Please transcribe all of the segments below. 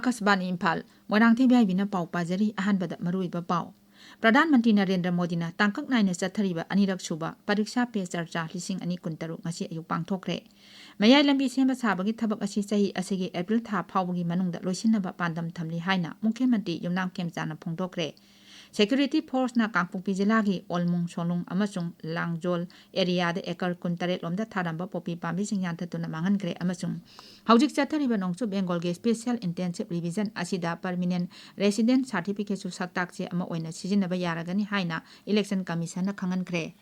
Akashbani Imphal Moirangthem Ibehaibi Pau Pajari Ahanbada Maruiba Pau Pradhanmantri Narendra Modi na tangkak naina chathariba anirak suba pariksha pe charcha 2023 ngasi ayuk pangthokre mayai lambi semba sabagi thabak asi chahi asigi April tha phawbagi manungda loisinaba pandam thamli haina Mukhyamantri Yumnangthem Chana phongdokre Security Force na Kangpokpi Jilagi Olmung Solung amasung Langjol area de ekar 18 lomda tharamba popi pambi sing yantatuna mangankre amasung Haujik chathariba nongchu Bengal ge Special Intensive Revision asida Permanent Resident Certificate su saktakche ama oina sijinaba yaragani haina Election Commission na khangankre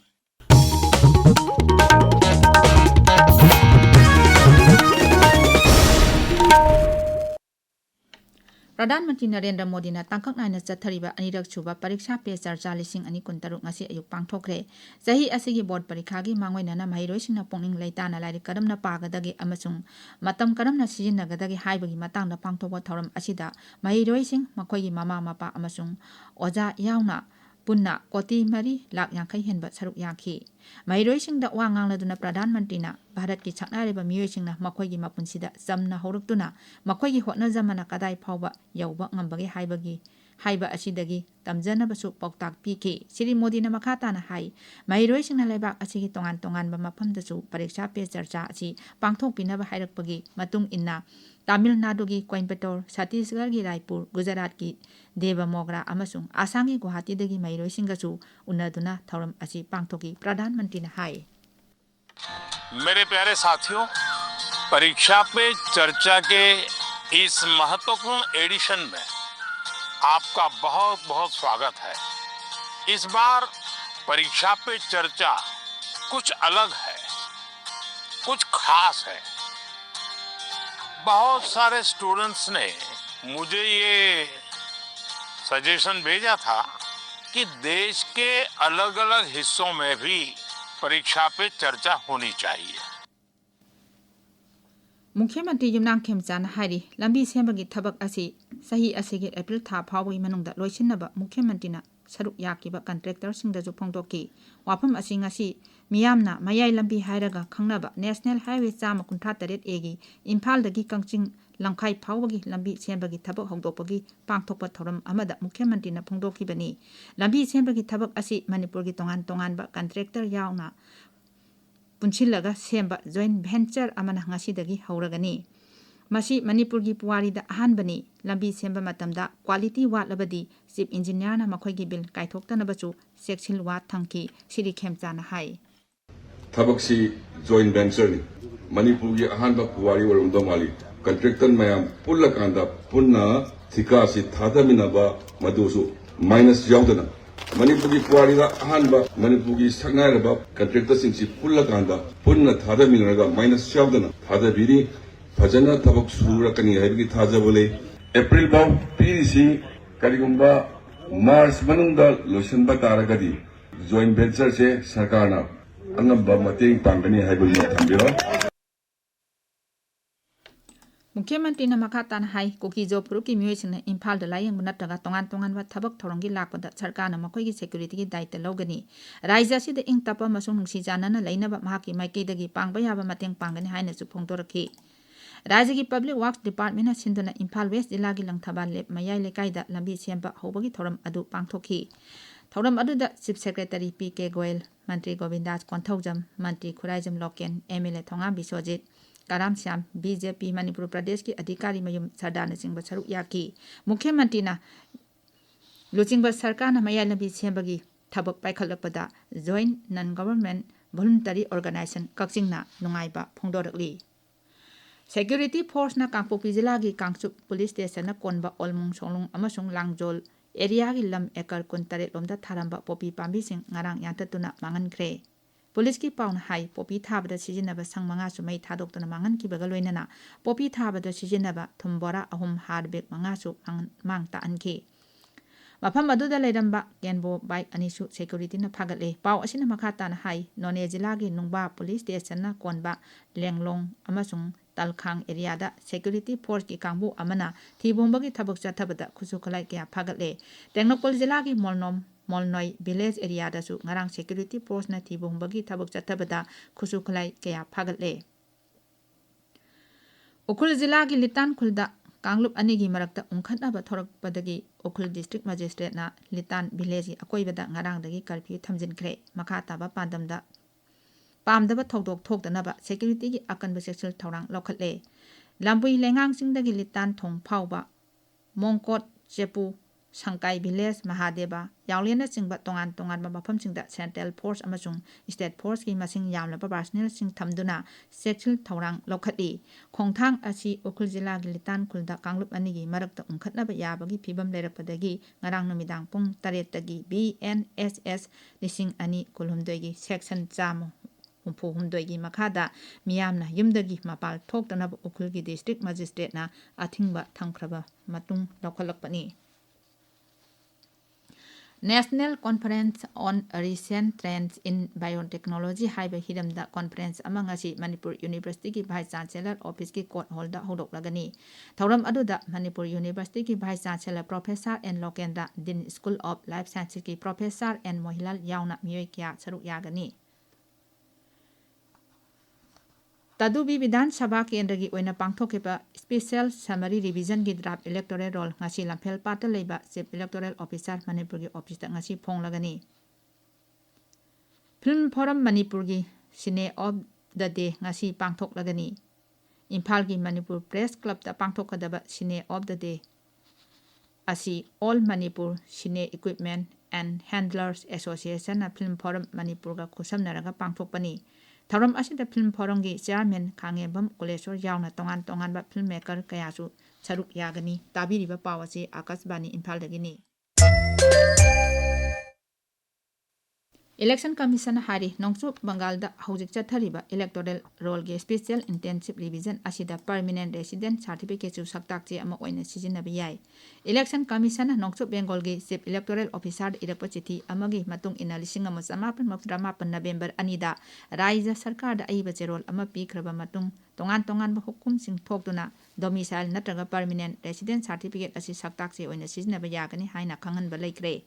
Pradhanmantri Narendra Modi na tangkak naina chathariba anirak suba pariksha pe charcha 2023 ngasi ayuk pangthokre chahi asigi board parikha gi mangoinana mahiroisingna pongning leitana lairi karamna pagadagi amasung matam karamna sijinagadagi haibagi matangda pangthokwa thoram asida mahiroising makhoi mama mapa amasung oja yauna punna koti mari lak yankai henba saruk yakhi mahiroisingda wa ngangladuna Pradhanmantri na Bharat ki chaknariba miyoisingna makhoi gi mapunsida jamna horuktuna makhoi gi hotna jamana kadai phawba yauba ngambagi haiba asidagi tamjanabasu pauktak piki Sri Modi na makhatana hai mahiroisingna laibak asigi tongan ba mafamdasu pariksha pe charcha asi pangthokpinaba hairakpagi matung inna Tamil Nadu ki Coimbatore, Chhattisgarh ki Raipur, Gujarat ki Devamogra amasung Assam ki Guwahati dagi mahiroisinggasu unaduna thoram asi pangthoki Pradhanmantri na hai मेरे प्यारे साथियों परीक्षा पे चर्चा के इस महत्वपूर्ण addition में आपका बहुत बहुत स्वागत है इस बार परीक्षा पे चर्चा कुछ अलग है कुछ खास है बहुत सारे स्टूडेंट्स ने मुझे ये सजेशन भेजा था कि देश के अलग-अलग हिस्सों में भी परीक्षा पे चर्चा होनी चाहिए Mukhyamantri Yumnangthem Chana hari lambi sembagi thabak asi sahi asigi April tha phawbagi manungda loisinaba Mukhyamantri na saruk yakiba contractor singda ju phongdoki wafam asi ngasi miyamna mayai lambi hairaga khangnaba National Highway 138 egi Imphal dagi Kangching Langkhai phawbagi lambi sembagi thabak hongdokpagi pangthokpa thoram amada Mukhyamantri na phongdokibani lambi sembagi thabak asi Manipur gi tongan ba contractor yauna punchilaga semba joint venture amana ngasidagi hauragani masi Manipur gi puwari da ahanbani lambi semba matamda quality watlabadi chief engineer na makhoi gi bill kaithokta nabachu seksil wat thangki Sri Khemchana hai Thabaksi joint venture ni Manipur gi ahanba puwari warumda mali contractor mayam pullakanda punna thika si thadaminaba madusu minus yaudana Manipur gi puwari da ahanba Manipur gi saknairaba contractor singsi pullakanda punna thadaminaga minus yaudana thadabiri fajana thabak surakani haibigi thajabole April baw PDC karigumba March manungda loisanba taragadi joint venture se sarkarna angamba mateng pangani haibigi thambira Mukhyamantri na makhatana hai koki jopuru ki myoisina Imphal da layang bunatraga tongan wa thabak thorongi lakpada sarkarna makhoi gi security gi daita logani raija si da ing tapa masung nungsi janana lainaba mahaki maikei dagi pangba yaba mateng pangani haina chu phongdorakhi Raja ki Public Works Department na sinduna Imphal West jila gi Langthaban lep mayai lekai da lambi semba hobagi thoram adu pangthokhi thoram adu da Chief Secretary P.K. Goyal Mantri Govindas Konthaujam Mantri Khuraijam Loken MLA Thongam Biswajit Karam Syam BJP Manipur Pradesh ki adhikari mayum sardana singba saruk yaki Mukhyamantri na luchingba sarkar na mayai lambi sembagi thabak paikhalakpada Joint Non-Government Voluntary Organization Kaching na nungaiba phongdorakli Security Force na Kangpokpi Jilagi Kangchup Police Station na konba Olmung Solung amasung Langjol area gi lam ekar 18 lomda tharamba popi pambi sing ngarang yantatuna mangankre Police ki pauna hai popi thabada sijinaba sangmanga su mai thadoktuna mangan ki baga loinana popi thabada sijinaba thumbora ahum hardbek manga su mangta anki mafam aduda leiramba genbo bike anisu security na phagatle pau asina makhatana hai none jila gi nungba police station na konba lenglong amasung Talkhang area da security force ki kangbu amana thibomba gi thabak chathabada khusu khalai kya phagatle Tengnopol jila gi Molnoi village area da su ngarang security force na thibomba gi thabak chathabada khusu khalai kya phagatle Ukhul jila gi Litan khulda Kanglup anigi marakta ungkhatnaba thorakpadagi Okhul District Magistrate na Litan Village akoibada ngarangdagi curfew thamjinkhre makha taba pandamda pamdaba thodok thokdanaba security gi akanba sexual thorang lokhatle Lambui lengang singdagi Litan thong phauba Mongkot Chepu Sangkai Village Mahadeva Yaulena singba tongan mafam singda Central Force amasung State Force ki masing yamlaba personnel sing thamduna sexual thorang lokhati khongthang asi Okhul Jilla gi Litan khulda Kanglup anigi marakta ungkhatnaba yabagi phibam lerakpadagi ngarang numidang pung 8 tagi BNSS lising ani kulhumdoi gi section chamo humdoi gi makhada miyamna yumdagi mapal thoktanaba Okhul gi district magistrate na athingba thangkraba matung lokhalakpani National Conference on Recent Trends in Biotechnology haiba hiramda conference amangasi Manipur University ki Vice Chancellor Office ki court hall da hodoklagani Thoram aduda Manipur University ki Vice Chancellor Professor N Lokendra Dean School of Life Sciences ki Professor N Mohilal yauna miyoi kya saruk yagani Tadubi Vidhan Sabha Kendra oina pangthokiba special summary revision gi draft electoral roll ngasi lamphel pata leiba chief electoral officer Manipur gi office ta ngasi phonglagani Film Forum Manipur gi Cine of the Day ngasi pangthoklagani Imphal gi Manipur Press Club ta pangthokadaba Cine of the Day asi All Manipur Cine Equipment and Handlers Association na Film Forum Manipur ga khusamnaraga pangthokpani Tharam asida film forum gi chairman Khangebam Kolesor yauna tongan ba filmmaker kayasu saruk yagani tabiriba pawasi Akashbani Imphal dagini Election Commission hari Nongchu Bengal da hojik chathariba electoral roll ge special intensive revision asida permanent resident certificate su saktakche ama oina sijinabi yai Election Commission Nongchu Bengal ge chief electoral officer irakpa chithi amagi matung ina lising ama samapan mafdramapan November anida Raija Sarkar da aiba cherol ama pikraba matung tongan ba hukum sing thokduna domicile natraga permanent resident certificate asi saktakche oina sijinabi yagani haina khangan ba laikre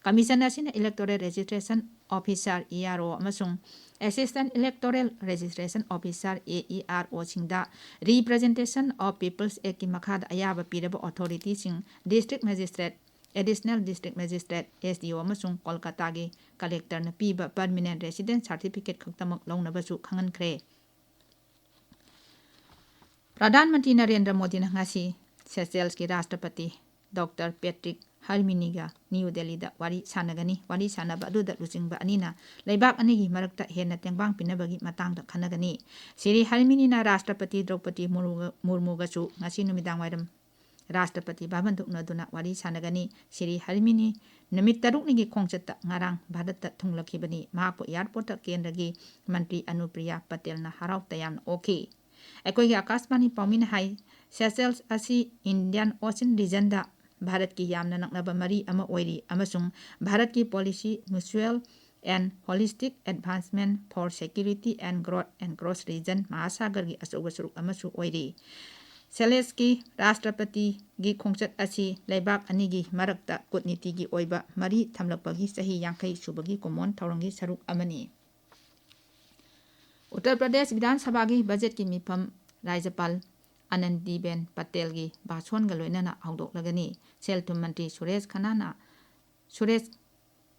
Commission asina Electoral Registration Officer ERO amasung Assistant Electoral Registration Officer AERO singda Representation of People's Act makhada ayaba piraba authority sing District Magistrate Additional District Magistrate SDO amasung Kolkata gi Collector na piba Permanent Resident Certificate khaktamak lawnabasu khangankre Pradhan Mantri Narendra Modi na ngasi Seychelles ki Rashtrapati Dr. Patrick Harminiga New Delhi da wari sanagani wari sanaba aduda lusingba anina leibak anigi marakta hena tengbang pinabagi matangda khanagani Siri Harmini na Rashtrapati Draupadi Murmu gasu ngasi numidang wairam Rashtrapati babanduk naduna wari sanagani Siri Harmini namit taruk nigi khongchatta ngarang bharatta thunglakibani mahakpo airport kendragi Mantri Anupriya Patel na harau tayam okay Ekoi Akashbani Paumin hai Seychelles asi Indian Ocean region da Bharat ki yamna naknaba mari ama oiri amasung Bharat ki policy mutual and holistic advancement for security and growth and cross region Mahasagar gi asoga suruk amasu oiri Seychelles ki Rashtrapati gi khongchat asi leibak ani gi marakta kutniti gi oiba mari thamlakpagi sahi yangkai subagi common thaurangi saruk amani Uttar Pradesh Vidhan Sabha gi budget ki mifam Rajyapal Anandiben Patel gi Bachon galoina na audok lagani Selthum Mantri Suresh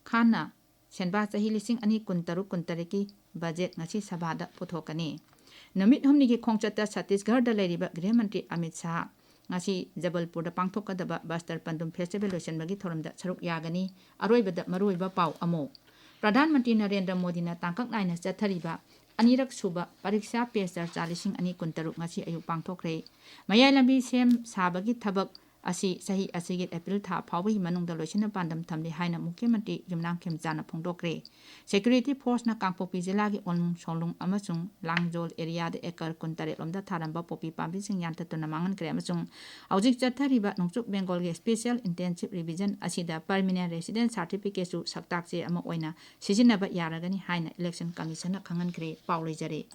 Khanna senba chahi lising ani kuntariki budget ngasi sabha da puthokani namit humni gi khongchata Chhattisgarh da leiriba Gृह Mantri Amit Shah ngasi Jabalpur da pangthokadaba Bastar Pandum Festival losenbagi thoramda saruk yagani aroibada maruiba pau amo Pradhan Mantri Narendra Modi na tangkak naina chathariba Anirak suba pariksha pesar chalising ani kuntaruk ngasi ayuk pangthokre mayai lambi sem sabagi thabak asi sahi asigit April tha phawbi manungda loisina pandam thamli haina Mukhyamantri Yumnam Khemchana phongdokre Security Force na Kangpopi Jilla gi Onlung Solung amasung Langjol area de ekar kuntare lomda tharamba popi pambi sing yantatuna mangan kre amasung aujik chathariba Nongchuk Bengal gi Special Intensive Revision asida Permanent Resident Certificate su saktakche ama oina sijinaba yaragani haina Election Commission na khangan kre paulejare